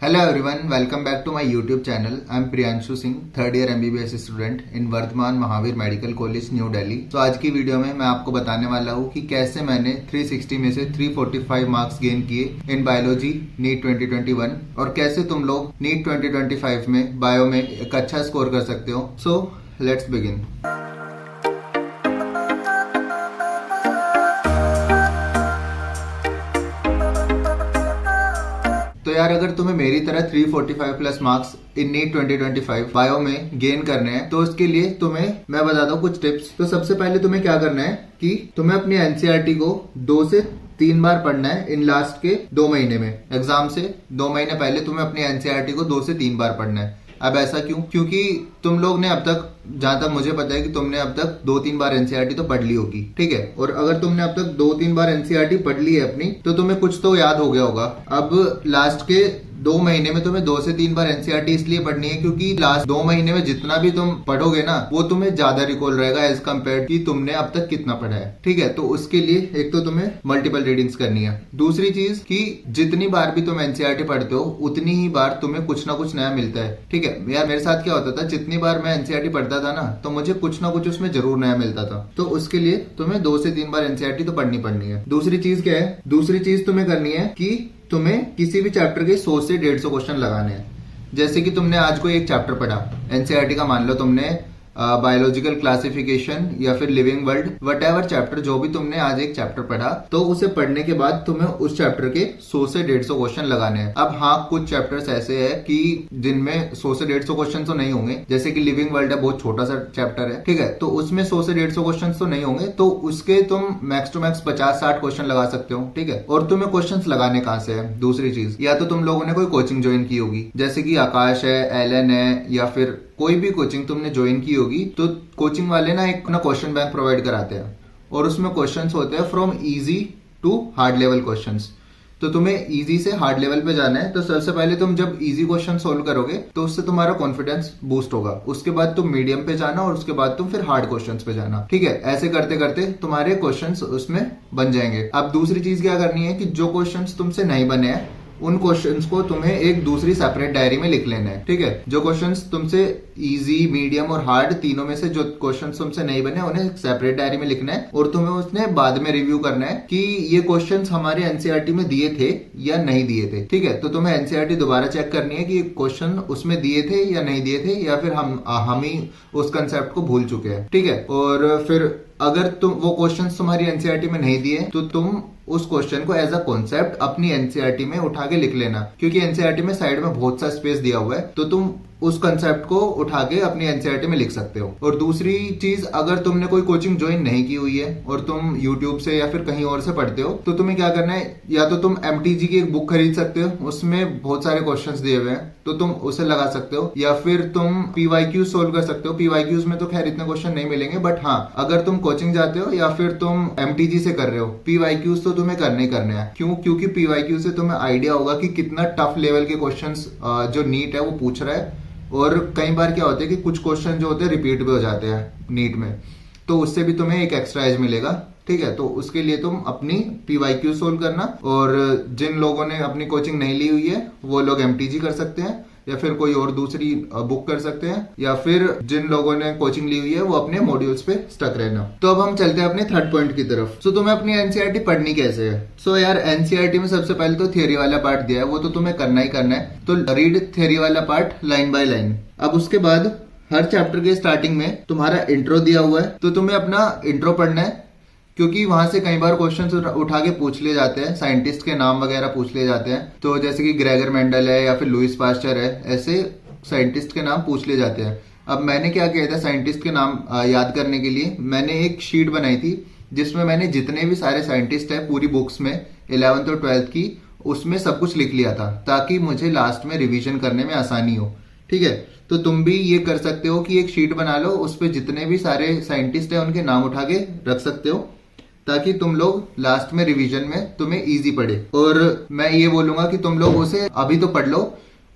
Hello everyone, welcome back to my YouTube channel. I am Priyanshu Singh, third year MBBS student in Vardhman Mahavir medical college new Delhi. तो आज की video में मैं आपको बताने वाला हूँ कि कैसे मैंने 360 में से 345 मार्क्स गेन किए इन बायोलॉजी नीट 2021 और कैसे तुम लोग नीट 2025 में बायो में एक अच्छा स्कोर कर सकते हो। So let's begin. तो यार अगर तुम्हें मेरी तरह 345 plus marks in NEET 2025 bio में गेन करने हैं तो उसके लिए तुम्हें मैं बताता हूँ कुछ टिप्स। तो सबसे पहले तुम्हें क्या करना है कि तुम्हें अपनी एनसीईआरटी को 2 से 3 बार पढ़ना है इन लास्ट के 2 महीने में। एग्जाम से 2 महीने पहले तुम्हें अपनी एनसीईआरटी को 2 से 3 बार पढ़ना है। अब ऐसा क्यों? क्योंकि तुम लोग ने अब तक, जहां तक मुझे पता है कि तुमने अब तक 2-3 बार एनसीईआरटी तो पढ़ ली होगी, ठीक है। और अगर तुमने अब तक 2-3 बार एनसीईआरटी पढ़ ली है अपनी, तो तुम्हें कुछ तो याद हो गया होगा। अब लास्ट के 2 महीने में तुम्हें 2 से 3 बार एनसीईआरटी इसलिए पढ़नी है क्योंकि लास्ट 2 महीने में जितना भी तुम पढ़ोगे ना वो तुम्हें ज्यादा रिकॉल रहेगा एज कम्पेयर कि तुमने अब तक कितना पढ़ा है, ठीक है। तो उसके लिए एक तो तुम्हें मल्टीपल रीडिंग्स करनी है। दूसरी चीज कि जितनी बार भी तुम एनसीईआरटी पढ़ते हो उतनी ही बार तुम्हें कुछ ना कुछ नया मिलता है, ठीक है। यार मेरे साथ क्या होता था, जितनी बार मैं एनसीईआरटी पढ़ता था ना तो मुझे कुछ ना कुछ उसमें जरूर नया मिलता था। तो उसके लिए तुम्हें 2 से 3 बार एनसीईआरटी तो पढ़नी है। दूसरी चीज क्या है? दूसरी चीज तुम्हें करनी है कि तुम्हें किसी भी चैप्टर के 100 से 150 क्वेश्चन लगाने हैं। जैसे कि तुमने आज कोई एक चैप्टर पढ़ा एनसीईआरटी का, मान लो तुमने बायोलॉजिकल क्लासिफिकेशन या फिर लिविंग वर्ल्ड, वट चैप्टर जो भी तुमने आज एक चैप्टर पढ़ा, तो उसे पढ़ने के बाद तुम्हें उस चैप्टर के 100 से 150 क्वेश्चन लगाने हैं। अब हाँ, कुछ चैप्टर्स ऐसे है कि जिनमें 100 से 150 क्वेश्चन तो नहीं होंगे, जैसे कि लिविंग वर्ल्ड है, बहुत छोटा सा चैप्टर है, ठीक है। तो उसमें 100 से 150 क्वेश्चन तो नहीं होंगे, तो उसके तुम मैक्स टू मैक्स 50-60 क्वेश्चन लगा सकते हो, ठीक है। और तुम्हें क्वेश्चन लगाने कहाँ से है? दूसरी चीज, या तो तुम लोगों ने कोई कोचिंग ज्वाइन की होगी, जैसे कि आकाश है, एलन है, या फिर कोई भी कोचिंग तुमने ज्वाइन की होगी, तो कोचिंग वाले ना एक क्वेश्चन बैंक प्रोवाइड कराते हैं और उसमें क्वेश्चंस होते हैं from easy to hard level questions. तो तुम्हें इजी से हार्ड लेवल पे जाना है। तो सबसे पहले तुम जब इजी क्वेश्चन सोल्व करोगे तो उससे तुम्हारा कॉन्फिडेंस बूस्ट होगा। उसके बाद तुम मीडियम पे जाना और उसके बाद तुम फिर हार्ड क्वेश्चंस पे जाना, ठीक है। ऐसे करते करते तुम्हारे क्वेश्चंस उसमें बन जाएंगे। अब दूसरी चीज क्या करनी है कि जो क्वेश्चंस तुमसे नहीं बने हैं उन क्वेश्चंस को तुम्हें एक दूसरी सेपरेट डायरी में लिख लेना है, ठीक है। जो क्वेश्चंस तुमसे इजी, मीडियम और हार्ड तीनों में से जो क्वेश्चंस तुमसे नहीं बने उन्हें एक सेपरेट डायरी में लिखना है और तुम्हें उसने बाद में रिव्यू करना है कि ये क्वेश्चंस हमारे एनसीईआरटी में दिए थे या नहीं दिए थे, ठीक है। तो तुम्हें एनसीईआरटी दोबारा चेक करनी है कि क्वेश्चन उसमें दिए थे या नहीं दिए थे, या फिर हम ही उस कंसेप्ट को भूल चुके हैं, ठीक है। और फिर अगर तुम वो क्वेश्चंस तुम्हारी एनसीईआरटी में नहीं दिए तो तुम उस क्वेश्चन को एज अ कॉन्सेप्ट अपनी एनसीईआरटी में उठा के लिख लेना, क्योंकि एनसीईआरटी में साइड में बहुत सा स्पेस दिया हुआ है, तो तुम उस कंसेप्ट को उठा के अपनी एनसीईआरटी में लिख सकते हो। और दूसरी चीज, अगर तुमने कोई कोचिंग ज्वाइन नहीं की हुई है और तुम यूट्यूब से या फिर कहीं और से पढ़ते हो, तो तुम्हें क्या करना है, या तो तुम एमटीजी की एक बुक खरीद सकते हो, उसमें बहुत सारे क्वेश्चंस दिए हुए हैं तो तुम उसे लगा सकते हो, या फिर तुम पीवाईक्यू सोल्व कर सकते हो। पीवाईक्यूज में तो खैर इतने क्वेश्चन नहीं मिलेंगे, बट हाँ अगर तुम कोचिंग जाते हो या फिर तुम एमटीजी से कर रहे हो, पीवाईक्यूज तो तुम्हें करने करने हैं। क्यों? क्योंकि पीवाईक्यू से तुम्हें आइडिया होगा कि कितना टफ लेवल के क्वेश्चंस जो नीट है वो पूछ रहा है। और कई बार क्या होता है कि कुछ क्वेश्चन जो होते हैं रिपीट भी हो जाते हैं नीट में, तो उससे भी तुम्हें एक एक्स्ट्रा एज मिलेगा, ठीक है। तो उसके लिए तुम अपनी पीवाईक्यू सोल्व करना, और जिन लोगों ने अपनी कोचिंग नहीं ली हुई है वो लोग एमटीजी कर सकते हैं या फिर कोई और दूसरी बुक कर सकते हैं, या फिर जिन लोगों ने कोचिंग ली हुई है वो अपने मॉड्यूल्स पे स्टक रहना। तो अब हम चलते हैं अपने थर्ड पॉइंट की तरफ। सो तुम्हें अपनी एनसीईआरटी पढ़नी कैसे है? सो यार एनसीईआरटी में सबसे पहले तो थियरी वाला पार्ट दिया है, वो तो तुम्हें करना ही करना है। तो रीड थियरी वाला पार्ट लाइन बाय लाइन। अब उसके बाद हर चैप्टर के स्टार्टिंग में तुम्हारा इंट्रो दिया हुआ है, तो तुम्हें अपना इंट्रो पढ़ना है, क्योंकि वहां से कई बार क्वेश्चंस उठा के पूछ लिए जाते हैं, साइंटिस्ट के नाम वगैरह पूछ लिए जाते हैं। तो जैसे कि ग्रेगर मेंडल है या फिर लुइस पास्चर है, ऐसे साइंटिस्ट के नाम पूछ लिए जाते हैं। अब मैंने क्या किया था, साइंटिस्ट के नाम याद करने के लिए मैंने एक शीट बनाई थी जिसमें मैंने जितने भी सारे साइंटिस्ट है पूरी बुक्स में 11th और 12th की, उसमें सब कुछ लिख लिया था ताकि मुझे लास्ट में रिविजन करने में आसानी हो, ठीक है। तो तुम भी ये कर सकते हो कि एक शीट बना लो, उस पर जितने भी सारे साइंटिस्ट है उनके नाम उठा के रख सकते हो, ताकि तुम लोग लास्ट में रिवीजन में तुम्हें इजी पड़े। और मैं ये बोलूंगा कि तुम लोग उसे अभी तो पढ़ लो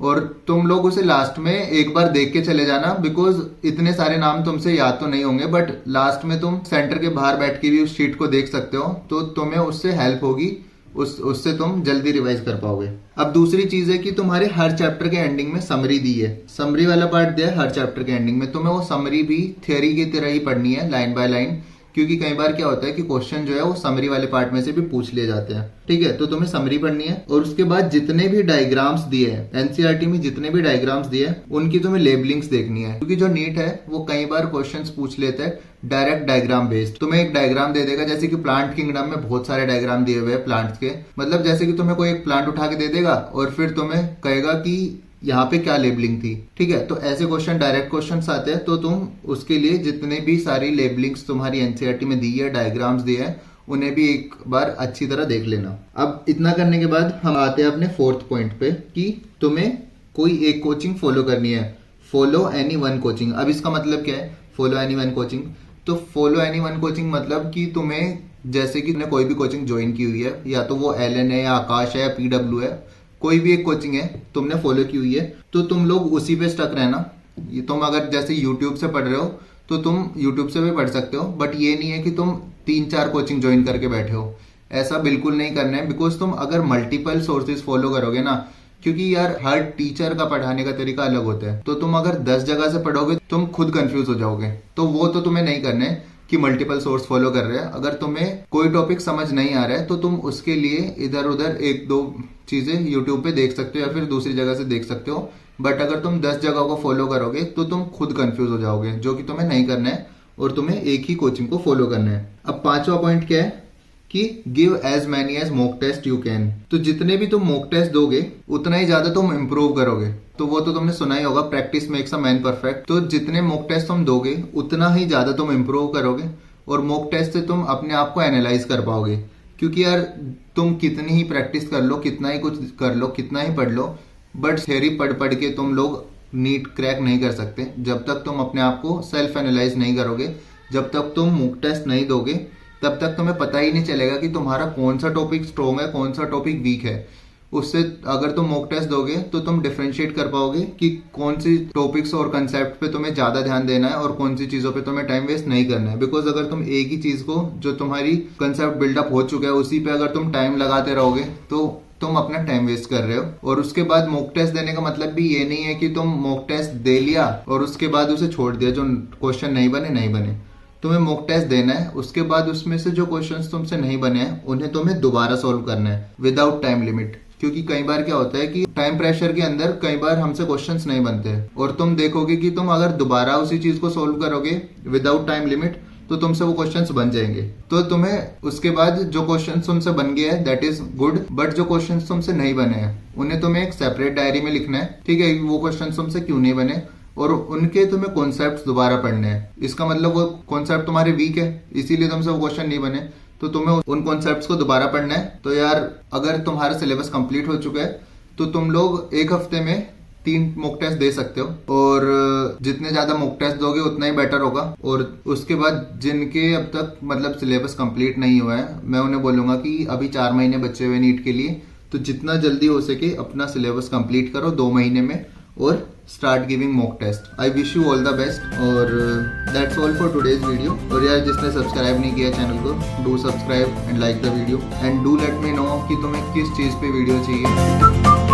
और तुम लोग उसे लास्ट में एक बार देख के चले जाना, बिकॉज इतने सारे नाम तुमसे याद तो नहीं होंगे, बट लास्ट में तुम सेंटर के बाहर बैठ के भी उस शीट को देख सकते हो, तो तुम्हें उससे हेल्प होगी उससे तुम जल्दी रिवाइज कर पाओगे। अब दूसरी चीज है कि तुम्हारे हर चैप्टर के एंडिंग में समरी दी है, समरी वाला पार्ट दिया है हर चैप्टर के एंडिंग में। तुम्हें वो समरी भी थ्योरी की तरह ही पढ़नी है, लाइन बाय लाइन, क्योंकि कई बार क्या होता है कि क्वेश्चन जो है वो समरी वाले पार्ट में से भी पूछ लिए जाते हैं। ठीक है, तो तुम्हें समरी पढ़नी है और उसके बाद जितने भी डायग्राम्स दिए हैं एनसीईआरटी में, जितने भी डायग्राम्स दिए हैं उनकी तुम्हें लेबलिंग्स देखनी है, क्योंकि जो नीट है वो कई बार क्वेश्चंस पूछ लेते हैं डायरेक्ट डायग्राम बेस्ड। तुम्हें एक डायग्राम दे देगा, जैसे कि प्लांट किंगडम में बहुत सारे डायग्राम दिए हुए हैं प्लांट्स के, मतलब जैसे कि तुम्हें कोई एक प्लांट उठा के दे देगा और फिर तुम्हें कहेगा कि यहाँ पे क्या लेबलिंग थी। ठीक है, तो ऐसे क्वेश्चन डायरेक्ट क्वेश्चंस आते हैं, तो तुम उसके लिए जितने भी सारी लेबलिंग्स तुम्हारी एनसीईआरटी में दी है, डायग्राम्स दिए हैं, उन्हें भी एक बार अच्छी तरह देख लेना। अब इतना करने के बाद हम आते हैं अपने फोर्थ पॉइंट पे कि तुम्हें कोई एक कोचिंग फॉलो करनी है, फॉलो एनी वन कोचिंग। अब इसका मतलब क्या है फॉलो एनी वन कोचिंग? तो फॉलो एनी वन कोचिंग मतलब कि तुम्हें, जैसे कि तुमने कोई भी कोचिंग ज्वाइन की हुई है, या तो वो LN है या आकाश है या PW है, कोई भी एक कोचिंग है तुमने फॉलो की हुई है, तो तुम लोग उसी पे स्टक रहना। ये तुम अगर जैसे YouTube से पढ़ रहे हो तो तुम YouTube से भी पढ़ सकते हो, बट ये नहीं है कि तुम 3-4 कोचिंग ज्वाइन करके बैठे हो, ऐसा बिल्कुल नहीं करना है। बिकॉज तुम अगर मल्टीपल सोर्सेज फॉलो करोगे ना, क्योंकि यार हर टीचर का पढ़ाने का तरीका अलग होता है, तो तुम अगर 10 जगह से पढ़ोगे तुम खुद कंफ्यूज हो जाओगे, तो वो तो तुम्हें नहीं करना है कि मल्टीपल सोर्स फॉलो कर रहे हैं। अगर तुम्हें कोई टॉपिक समझ नहीं आ रहा है तो तुम उसके लिए इधर उधर 1-2 चीजें यूट्यूब पे देख सकते हो या फिर दूसरी जगह से देख सकते हो, बट अगर तुम 10 जगह को फॉलो करोगे तो तुम खुद कंफ्यूज हो जाओगे, जो कि तुम्हें नहीं करना है और तुम्हें एक ही कोचिंग को फॉलो करना है। अब 5वां पॉइंट क्या है कि give as many as mock test you can. तो जितने भी तुम मॉक टेस्ट दोगे उतना ही ज्यादा तुम इम्प्रूव करोगे। तो वो तो तुमने सुना ही होगा, practice makes a man perfect. तो जितने मॉक टेस्ट तुम दोगे उतना ही ज्यादा तुम इम्प्रूव करोगे और मॉक टेस्ट से तुम अपने आप को एनालाइज कर पाओगे। क्योंकि यार तुम कितनी ही प्रैक्टिस कर लो, कितना ही कुछ कर लो, कितना ही पढ़ लो, बट थ्योरी पढ़ पढ़ के तुम लोग नीट क्रैक नहीं कर सकते जब तक तुम अपने आप को सेल्फ एनालाइज नहीं करोगे। जब तक तुम मॉक टेस्ट नहीं दोगे तब तक तुम्हें पता ही नहीं चलेगा कि तुम्हारा कौन सा टॉपिक स्ट्रॉन्ग है, कौन सा टॉपिक वीक है। उससे अगर तुम मॉक टेस्ट दोगे तो तुम डिफरेंशिएट कर पाओगे कि कौन सी टॉपिक्स और कंसेप्ट पे तुम्हें ज्यादा ध्यान देना है और कौन सी चीजों पे तुम्हें टाइम वेस्ट नहीं करना है। बिकॉज अगर तुम एक ही चीज को, जो तुम्हारी कंसेप्ट बिल्डअप हो चुका है, उसी पे अगर तुम टाइम लगाते रहोगे तो तुम अपना टाइम वेस्ट कर रहे हो। और उसके बाद मॉक टेस्ट देने का मतलब भी ये नहीं है कि तुम मॉक टेस्ट दे लिया और उसके बाद उसे छोड़ दिया, जो क्वेश्चन नहीं बने। तुम्हें मॉक टेस्ट देना है, उसके बाद उसमें से जो क्वेश्चंस तुमसे नहीं बने हैं उन्हें तुम्हें दोबारा सॉल्व करना है विदाउट टाइम लिमिट। क्योंकि कई बार क्या होता है कि टाइम प्रेशर के अंदर कई बार हमसे क्वेश्चंस नहीं बनते और तुम देखोगे कि तुम अगर दोबारा उसी चीज को सोल्व करोगे विदाउट टाइम लिमिट तो तुमसे वो क्वेश्चंस बन जाएंगे। तो तुम्हें उसके बाद जो क्वेश्चंस तुमसे बन गए हैं दैट इज गुड, बट जो क्वेश्चंस तुमसे नहीं बने हैं उन्हें तुम्हें एक सेपरेट डायरी में लिखना है। ठीक है, वो क्वेश्चंस तुमसे क्यों नहीं बने और उनके तुम्हें कॉन्सेप्ट्स दोबारा पढ़ने हैं। इसका मतलब वो कॉन्सेप्ट तुम्हारे वीक है, इसीलिए तुमसे वो क्वेश्चन नहीं बने, तो तुम्हें उन कॉन्सेप्ट्स को दोबारा पढ़ना है। तो यार अगर तुम्हारा सिलेबस कंप्लीट हो चुका है तो तुम लोग एक हफ्ते में 3 मॉक टेस्ट दे सकते हो और जितने ज्यादा मॉक टेस्ट दोगे उतना ही बेटर होगा। और उसके बाद जिनके अब तक मतलब सिलेबस कंप्लीट नहीं हुआ है, मैं उन्हें बोलूंगा कि अभी 4 महीने बचे हुए नीट के लिए, तो जितना जल्दी हो सके अपना सिलेबस कंप्लीट करो 2 महीने में और start giving mock test. I wish you all the best और that's all for today's video. और यार जिसने सब्सक्राइब नहीं किया चैनल को, do subscribe and like the video and do let me know कि तुम्हें किस चीज पे वीडियो चाहिए।